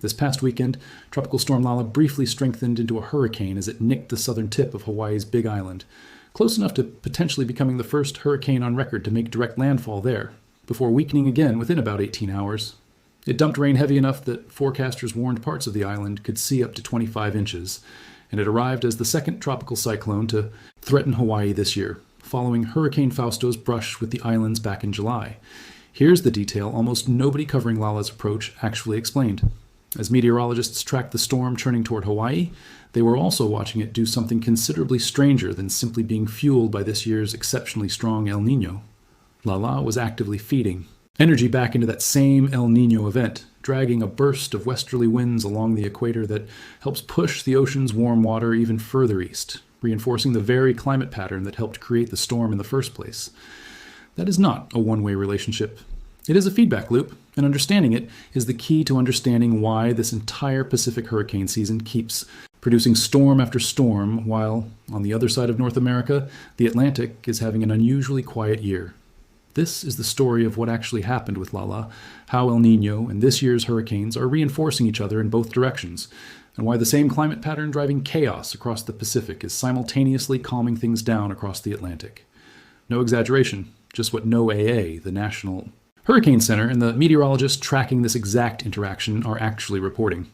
This past weekend, Tropical Storm Lala briefly strengthened into a hurricane as it nicked the southern tip of Hawaii's Big Island, close enough to potentially becoming the first hurricane on record to make direct landfall there, before weakening again within about 18 hours. It dumped rain heavy enough that forecasters warned parts of the island could see up to 25 inches, and it arrived as the second tropical cyclone to threaten Hawaii this year, following Hurricane Fausto's brush with the islands back in July. Here's the detail almost nobody covering Lala's approach actually explained. As meteorologists tracked the storm churning toward Hawaii, they were also watching it do something considerably stranger than simply being fueled by this year's exceptionally strong El Niño. Lala was actively feeding energy back into that same El Niño event, dragging a burst of westerly winds along the equator that helps push the ocean's warm water even further east, reinforcing the very climate pattern that helped create the storm in the first place. That is not a one-way relationship. It is a feedback loop, and understanding it is the key to understanding why this entire Pacific hurricane season keeps producing storm after storm, while, on the other side of North America, the Atlantic is having an unusually quiet year. This is the story of what actually happened with Lala, how El Niño and this year's hurricanes are reinforcing each other in both directions, and why the same climate pattern driving chaos across the Pacific is simultaneously calming things down across the Atlantic. No exaggeration, just what NOAA, the National Hurricane Center, and the meteorologists tracking this exact interaction are actually reporting.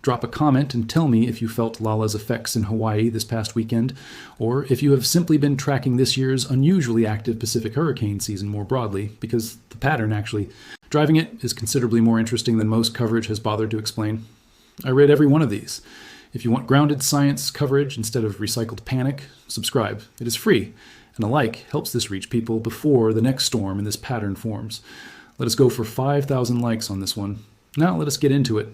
Drop a comment and tell me if you felt Lala's effects in Hawaii this past weekend, or if you have simply been tracking this year's unusually active Pacific hurricane season more broadly, because the pattern actually driving it is considerably more interesting than most coverage has bothered to explain. I read every one of these. If you want grounded science coverage instead of recycled panic, subscribe. It is free, and a like helps this reach people before the next storm in this pattern forms. Let us go for 5,000 likes on this one. Now let us get into it.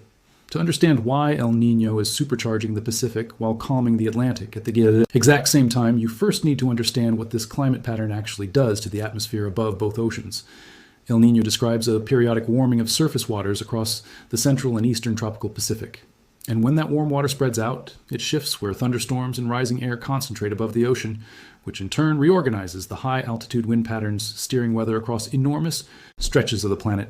To understand why El Niño is supercharging the Pacific while calming the Atlantic at the exact same time, you first need to understand what this climate pattern actually does to the atmosphere above both oceans. El Niño describes a periodic warming of surface waters across the central and eastern tropical Pacific. And when that warm water spreads out, it shifts where thunderstorms and rising air concentrate above the ocean, which in turn reorganizes the high-altitude wind patterns steering weather across enormous stretches of the planet.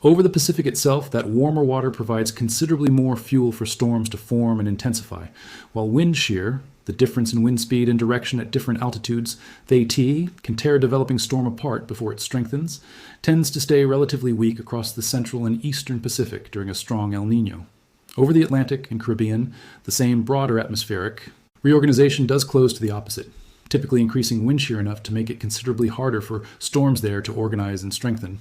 Over the Pacific itself, that warmer water provides considerably more fuel for storms to form and intensify, while wind shear, the difference in wind speed and direction at different altitudes, they can tear a developing storm apart before it strengthens, tends to stay relatively weak across the central and eastern Pacific during a strong El Niño. Over the Atlantic and Caribbean, the same broader atmospheric reorganization does close to the opposite, typically increasing wind shear enough to make it considerably harder for storms there to organize and strengthen.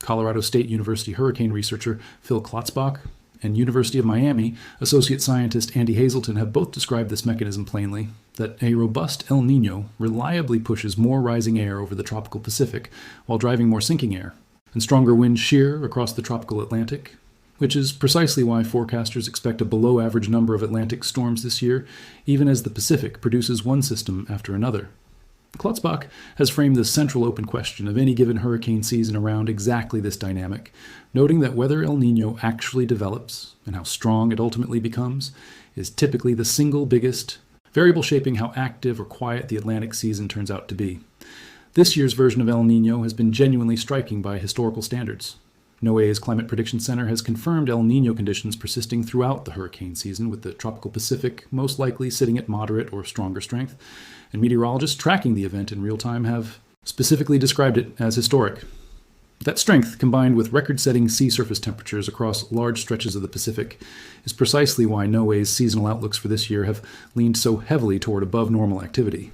Colorado State University hurricane researcher Phil Klotzbach and University of Miami associate scientist Andy Hazelton have both described this mechanism plainly, that a robust El Niño reliably pushes more rising air over the tropical Pacific while driving more sinking air, and stronger wind shear across the tropical Atlantic, which is precisely why forecasters expect a below-average number of Atlantic storms this year, even as the Pacific produces one system after another. Klotzbach has framed the central open question of any given hurricane season around exactly this dynamic, noting that whether El Niño actually develops and how strong it ultimately becomes is typically the single biggest variable shaping how active or quiet the Atlantic season turns out to be. This year's version of El Niño has been genuinely striking by historical standards. NOAA's Climate Prediction Center has confirmed El Niño conditions persisting throughout the hurricane season, with the tropical Pacific most likely sitting at moderate or stronger strength, and meteorologists tracking the event in real time have specifically described it as historic. That strength, combined with record-setting sea surface temperatures across large stretches of the Pacific, is precisely why NOAA's seasonal outlooks for this year have leaned so heavily toward above-normal activity.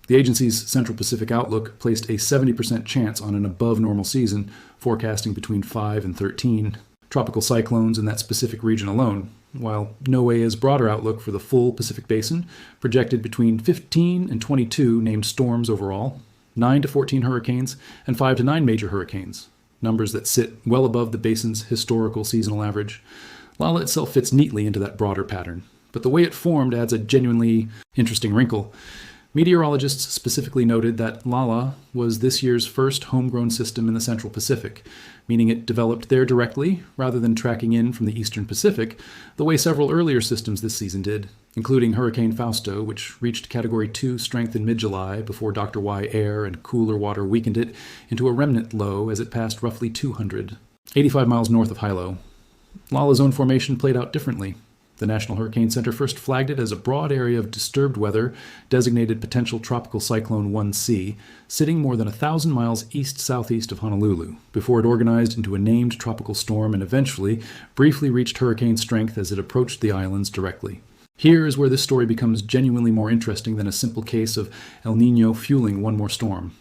The agency's Central Pacific Outlook placed a 70% chance on an above-normal season, forecasting between 5 and 13 tropical cyclones in that specific region alone, while NOAA's broader outlook for the full Pacific Basin projected between 15 and 22 named storms overall, 9 to 14 hurricanes, and 5 to 9 major hurricanes, numbers that sit well above the basin's historical seasonal average. Lala itself fits neatly into that broader pattern, but the way it formed adds a genuinely interesting wrinkle. Meteorologists specifically noted that Lala was this year's first homegrown system in the Central Pacific, meaning it developed there directly rather than tracking in from the Eastern Pacific, the way several earlier systems this season did, including Hurricane Fausto, which reached Category 2 strength in mid-July before Dr. Y air and cooler water weakened it into a remnant low as it passed roughly 85 miles north of Hilo. Lala's own formation played out differently. The National Hurricane Center first flagged it as a broad area of disturbed weather, designated potential tropical cyclone 1C, sitting more than 1,000 miles east-southeast of Honolulu, before it organized into a named tropical storm and eventually briefly reached hurricane strength as it approached the islands directly. Here is where this story becomes genuinely more interesting than a simple case of El Niño fueling one more storm.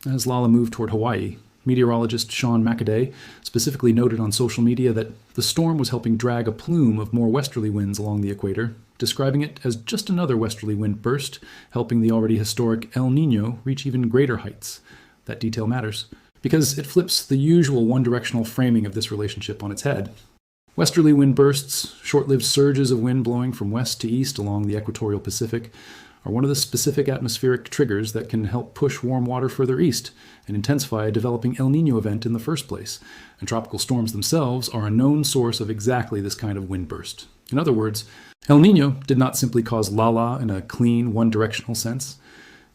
As Lala moved toward Hawaii, meteorologist Sean McAday specifically noted on social media that the storm was helping drag a plume of more westerly winds along the equator, describing it as just another westerly wind burst, helping the already historic El Niño reach even greater heights. That detail matters, because it flips the usual one-directional framing of this relationship on its head. Westerly wind bursts, short-lived surges of wind blowing from west to east along the equatorial Pacific, are one of the specific atmospheric triggers that can help push warm water further east and intensify a developing El Niño event in the first place. And tropical storms themselves are a known source of exactly this kind of wind burst. In other words, El Niño did not simply cause Lala in a clean, one-directional sense.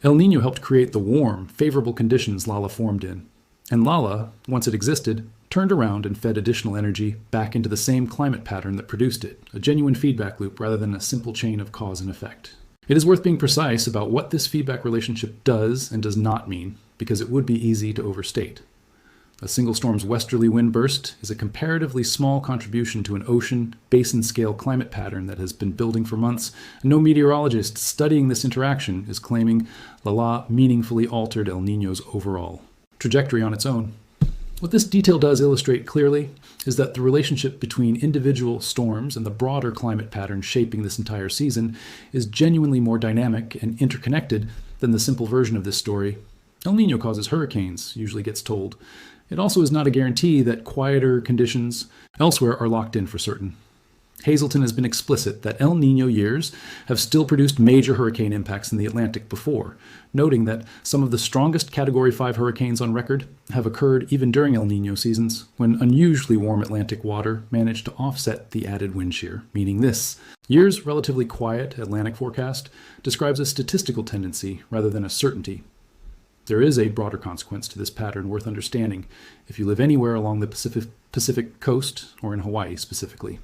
El Niño helped create the warm, favorable conditions Lala formed in. And Lala, once it existed, turned around and fed additional energy back into the same climate pattern that produced it, a genuine feedback loop rather than a simple chain of cause and effect. It is worth being precise about what this feedback relationship does and does not mean, because it would be easy to overstate. A single storm's westerly wind burst is a comparatively small contribution to an ocean, basin-scale climate pattern that has been building for months, and no meteorologist studying this interaction is claiming Lala meaningfully altered El Niño's overall trajectory on its own. What this detail does illustrate clearly is that the relationship between individual storms and the broader climate pattern shaping this entire season is genuinely more dynamic and interconnected than the simple version of this story. El Niño causes hurricanes, usually gets told. It also is not a guarantee that quieter conditions elsewhere are locked in for certain. Hazelton has been explicit that El Niño years have still produced major hurricane impacts in the Atlantic before, noting that some of the strongest Category 5 hurricanes on record have occurred even during El Niño seasons, when unusually warm Atlantic water managed to offset the added wind shear, meaning this. Year's relatively quiet Atlantic forecast describes a statistical tendency rather than a certainty. There is a broader consequence to this pattern worth understanding if you live anywhere along the Pacific coast or in Hawaii specifically.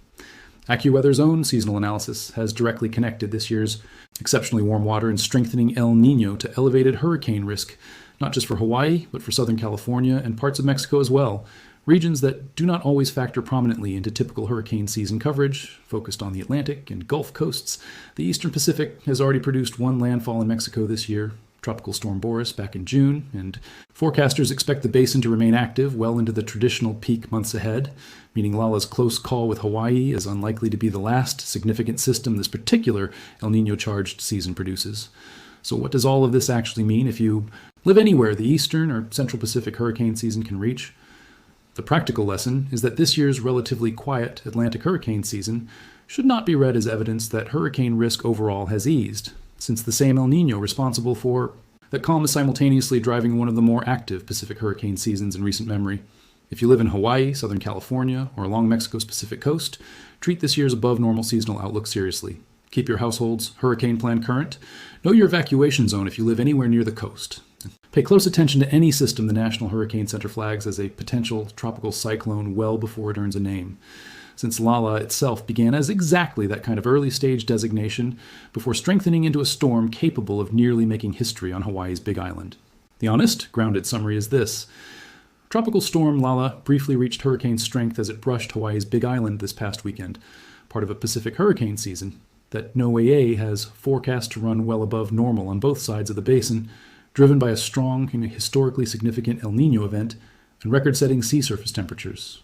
AccuWeather's own seasonal analysis has directly connected this year's exceptionally warm water and strengthening El Niño to elevated hurricane risk, not just for Hawaii, but for Southern California and parts of Mexico as well, regions that do not always factor prominently into typical hurricane season coverage, focused on the Atlantic and Gulf coasts. The Eastern Pacific has already produced one landfall in Mexico this year, Tropical Storm Boris, back in June, and forecasters expect the basin to remain active well into the traditional peak months ahead, meaning Lala's close call with Hawaii is unlikely to be the last significant system this particular El Niño-charged season produces. So what does all of this actually mean if you live anywhere the Eastern or Central Pacific hurricane season can reach? The practical lesson is that this year's relatively quiet Atlantic hurricane season should not be read as evidence that hurricane risk overall has eased, since the same El Niño responsible for that calm is simultaneously driving one of the more active Pacific hurricane seasons in recent memory. If you live in Hawaii, Southern California, or along Mexico's Pacific coast, treat this year's above-normal seasonal outlook seriously. Keep your household's hurricane plan current. Know your evacuation zone if you live anywhere near the coast. Pay close attention to any system the National Hurricane Center flags as a potential tropical cyclone well before it earns a name, since Lala itself began as exactly that kind of early-stage designation before strengthening into a storm capable of nearly making history on Hawaii's Big Island. The honest, grounded summary is this. Tropical storm Lala briefly reached hurricane strength as it brushed Hawaii's Big Island this past weekend, part of a Pacific hurricane season that NOAA has forecast to run well above normal on both sides of the basin, driven by a strong and historically significant El Niño event and record-setting sea surface temperatures.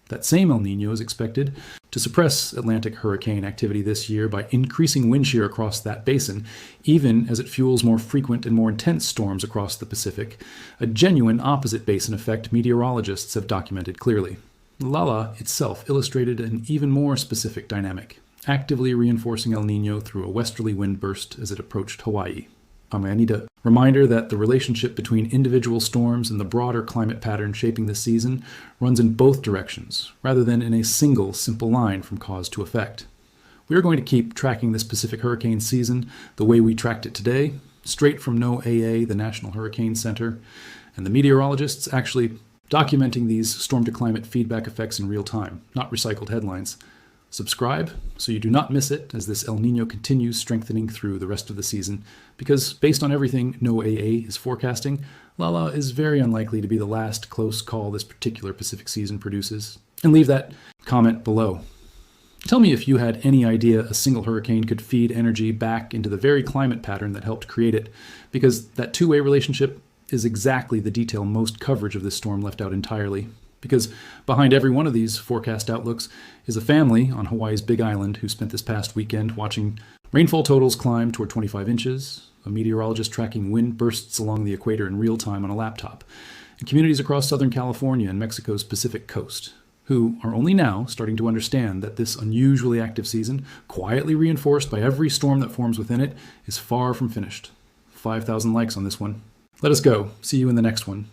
That same El Niño is expected to suppress Atlantic hurricane activity this year by increasing wind shear across that basin, even as it fuels more frequent and more intense storms across the Pacific, a genuine opposite basin effect meteorologists have documented clearly. Lala itself illustrated an even more specific dynamic, actively reinforcing El Niño through a westerly wind burst as it approached Hawaii. I need a reminder that the relationship between individual storms and the broader climate pattern shaping this season runs in both directions, rather than in a single, simple line from cause to effect. We are going to keep tracking this Pacific hurricane season the way we tracked it today, straight from NOAA, the National Hurricane Center, and the meteorologists actually documenting these storm-to-climate feedback effects in real time, not recycled headlines. Subscribe so you do not miss it as this El Niño continues strengthening through the rest of the season, because based on everything NOAA is forecasting, Lala is very unlikely to be the last close call this particular Pacific season produces. And leave that comment below. Tell me if you had any idea a single hurricane could feed energy back into the very climate pattern that helped create it, because that two-way relationship is exactly the detail most coverage of this storm left out entirely. Because behind every one of these forecast outlooks is a family on Hawaii's Big Island who spent this past weekend watching rainfall totals climb toward 25 inches, a meteorologist tracking wind bursts along the equator in real time on a laptop, and communities across Southern California and Mexico's Pacific coast, who are only now starting to understand that this unusually active season, quietly reinforced by every storm that forms within it, is far from finished. 5,000 likes on this one. Let us go. See you in the next one.